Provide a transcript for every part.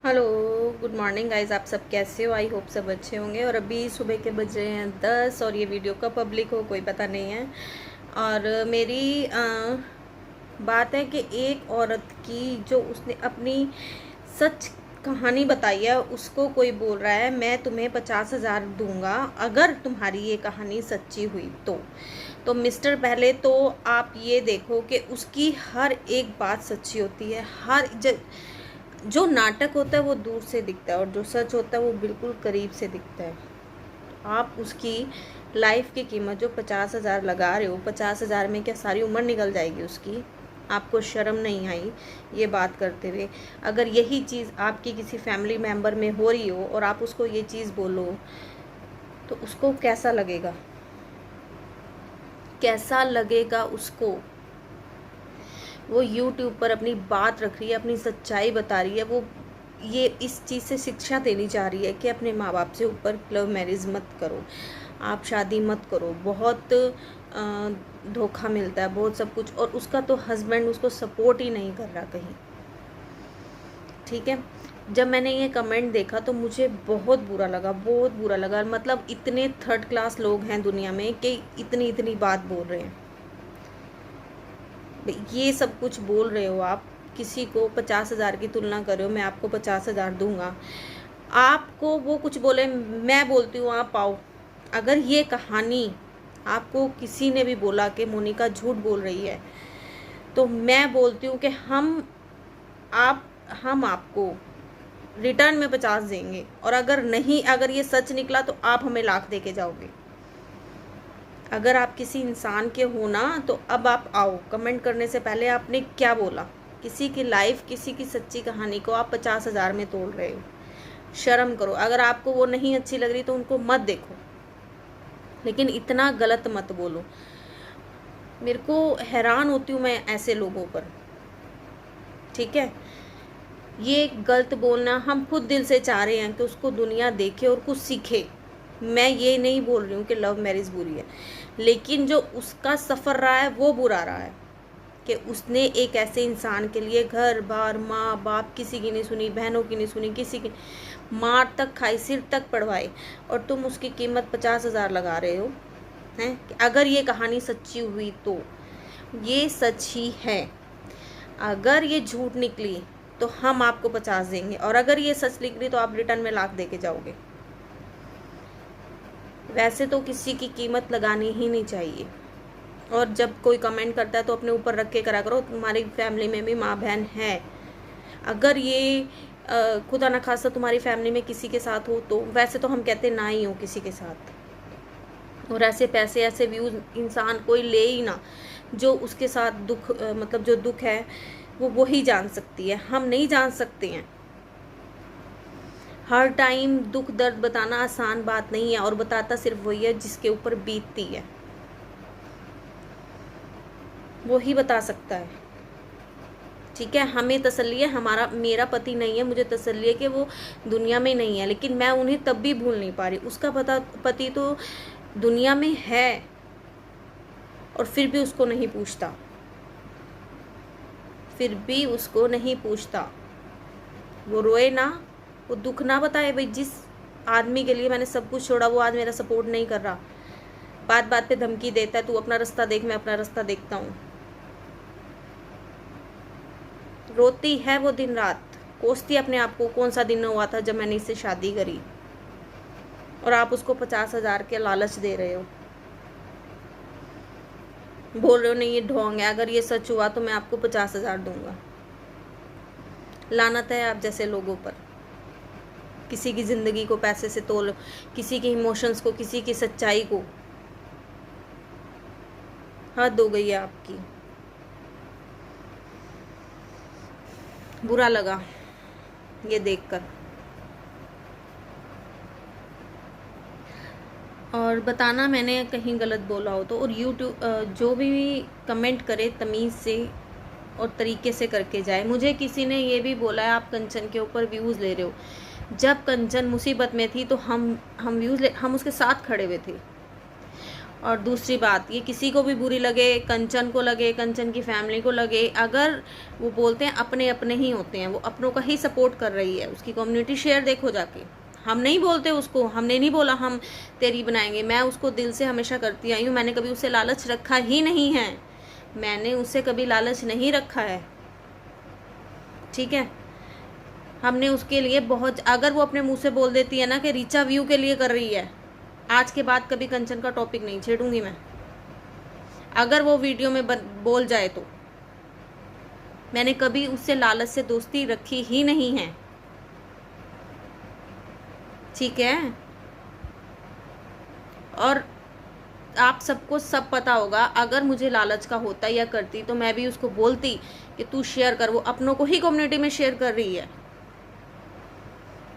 Hello, good morning guys. आप सब कैसे हो? आई होप सब अच्छे होंगे। और अभी सुबह के बज रहे हैं 10 और ये वीडियो कब पब्लिक हो कोई पता नहीं है। और मेरी बात है कि एक औरत की जो उसने अपनी सच कहानी बताई है उसको कोई बोल रहा है मैं तुम्हें 50,000 दूंगा अगर तुम्हारी ये कहानी सच्ची हुई तो मिस्टर, पहले तो आप ये देखो कि उसकी हर एक बात सच्ची होती है। जो नाटक होता है वो दूर से दिखता है और जो सच होता है वो बिल्कुल करीब से दिखता है। आप उसकी लाइफ की कीमत जो 50,000 लगा रहे हो, 50,000 में क्या सारी उम्र निकल जाएगी उसकी? आपको शर्म नहीं आई ये बात करते हुए? अगर यही चीज़ आपकी किसी फैमिली मेम्बर में हो रही हो और आप उसको ये चीज़ बोलो तो उसको कैसा लगेगा? कैसा लगेगा उसको? वो यूट्यूब पर अपनी बात रख रही है, अपनी सच्चाई बता रही है। वो ये इस चीज़ से शिक्षा देनी चाह रही है कि अपने माँ बाप से ऊपर लव मैरिज मत करो, आप शादी मत करो। बहुत धोखा मिलता है, बहुत सब कुछ। और उसका तो हस्बैंड उसको सपोर्ट ही नहीं कर रहा कहीं। ठीक है, जब मैंने ये कमेंट देखा तो मुझे बहुत बुरा लगा, बहुत बुरा लगा। मतलब इतने थर्ड क्लास लोग हैं दुनिया में कि इतनी इतनी बात बोल रहे हैं। ये सब कुछ बोल रहे हो आप, किसी को 50,000 की तुलना कर रहे हो, मैं आपको 50,000 दूंगा। आपको वो कुछ बोले, मैं बोलती हूँ आप आओ। अगर ये कहानी आपको किसी ने भी बोला कि मोनिका झूठ बोल रही है तो मैं बोलती हूँ कि हम आपको रिटर्न में 50 देंगे। और अगर ये सच निकला तो आप हमें लाख दे के जाओगे। अगर आप किसी इंसान के हो ना तो अब आप आओ। कमेंट करने से पहले आपने क्या बोला? किसी की लाइफ, किसी की सच्ची कहानी को आप 50,000 में तोड़ रहे हो। शर्म करो। अगर आपको वो नहीं अच्छी लग रही तो उनको मत देखो, लेकिन इतना गलत मत बोलो। मेरे को हैरान होती हूँ मैं ऐसे लोगों पर। ठीक है, ये गलत बोलना हम खुद दिल से चाह रहे हैं कि उसको दुनिया देखे और कुछ सीखे। मैं ये नहीं बोल रही हूँ कि लव मैरिज बुरी है, लेकिन जो उसका सफ़र रहा है वो बुरा रहा है कि उसने एक ऐसे इंसान के लिए घर बार, माँ बाप किसी की नहीं सुनी, बहनों की नहीं सुनी, किसी की मार तक खाई, सिर तक पड़वाए, और तुम उसकी कीमत 50,000 लगा रहे हो हैं। अगर ये कहानी सच्ची हुई तो ये सच ही है। अगर ये झूठ निकली तो हम आपको 50 देंगे, और अगर ये सच निकली तो आप रिटर्न में लाख दे के जाओगे। वैसे तो किसी की कीमत लगानी ही नहीं चाहिए। और जब कोई कमेंट करता है तो अपने ऊपर रख के करा करो। तुम्हारी फैमिली में भी माँ बहन है। अगर ये खुदा न खास्ता तुम्हारी फैमिली में किसी के साथ हो तो वैसे तो हम कहते ना ही हो किसी के साथ। और ऐसे पैसे, ऐसे व्यूज इंसान कोई ले ही ना। जो उसके साथ दुख, मतलब जो दुख है वो वही जान सकती है, हम नहीं जान सकते हैं। हर टाइम दुख दर्द बताना आसान बात नहीं है, और बताता सिर्फ वही है जिसके ऊपर बीतती है, वो ही बता सकता है। ठीक है, हमें तसल्ली है, मेरा पति नहीं है, मुझे तसल्ली है कि वो दुनिया में नहीं है, लेकिन मैं उन्हें तब भी भूल नहीं पा रही। उसका पति तो दुनिया में है और फिर भी उसको नहीं पूछता, फिर भी उसको नहीं पूछता। वो रोए ना, वो दुख ना बताए। भाई, जिस आदमी के लिए मैंने सब कुछ छोड़ा वो आज मेरा सपोर्ट नहीं कर रहा, बात बात पे धमकी देता है, तू अपना रास्ता देख, मैं अपना रास्ता देखता हूँ। रोती है वो दिन रात, कोसती अपने आप को। कौन सा दिन हुआ था जब मैंने इससे शादी करी, और आप उसको 50,000 के लालच दे रहे हो। बोल रहे हो नहीं ये ढोंग है, अगर ये सच हुआ तो मैं आपको 50,000 दूंगा। लानत है आप जैसे लोगों पर। किसी की जिंदगी को पैसे से तोल, किसी के इमोशंस को, किसी की सच्चाई को। हद हो गई है आपकी। बुरा लगा ये देखकर। और बताना मैंने कहीं गलत बोला हो तो। और यूट्यूब जो भी कमेंट करे तमीज़ से और तरीके से करके जाए। मुझे किसी ने ये भी बोला है आप कंचन के ऊपर व्यूज़ ले रहे हो। जब कंचन मुसीबत में थी तो हम उसके साथ खड़े हुए थे, और दूसरी बात, ये किसी को भी बुरी लगे, कंचन को लगे, कंचन की फैमिली को लगे, अगर वो बोलते हैं अपने अपने ही होते हैं, वो अपनों का ही सपोर्ट कर रही है। उसकी कम्युनिटी शेयर देखो जाके, हम नहीं बोलते उसको, हमने नहीं बोला हम तेरी बनाएंगे, मैं उसको दिल से हमेशा करती आई हूँ, मैंने कभी उसे लालच रखा ही नहीं है, मैंने उससे कभी लालच नहीं रखा है, ठीक है। हमने उसके लिए बहुत, अगर वो अपने मुंह से बोल देती है ना कि रीचा व्यू के लिए कर रही है, आज के बाद कभी कंचन का टॉपिक नहीं छेड़ूंगी मैं। अगर वो वीडियो में बोल जाए तो मैंने कभी उससे लालच से दोस्ती रखी ही नहीं है, ठीक है। और आप सबको सब पता होगा, अगर मुझे लालच का होता या करती तो मैं भी उसको बोलती कि तू शेयर कर, वो अपनों को ही कम्युनिटी में शेयर कर रही है।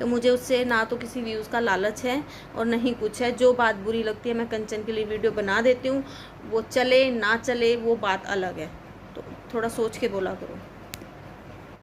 तो मुझे उससे ना तो किसी व्यूज़ का लालच है और नहीं कुछ है। जो बात बुरी लगती है मैं कंचन के लिए वीडियो बना देती हूँ, वो चले ना चले वो बात अलग है, तो थोड़ा सोच के बोला करो।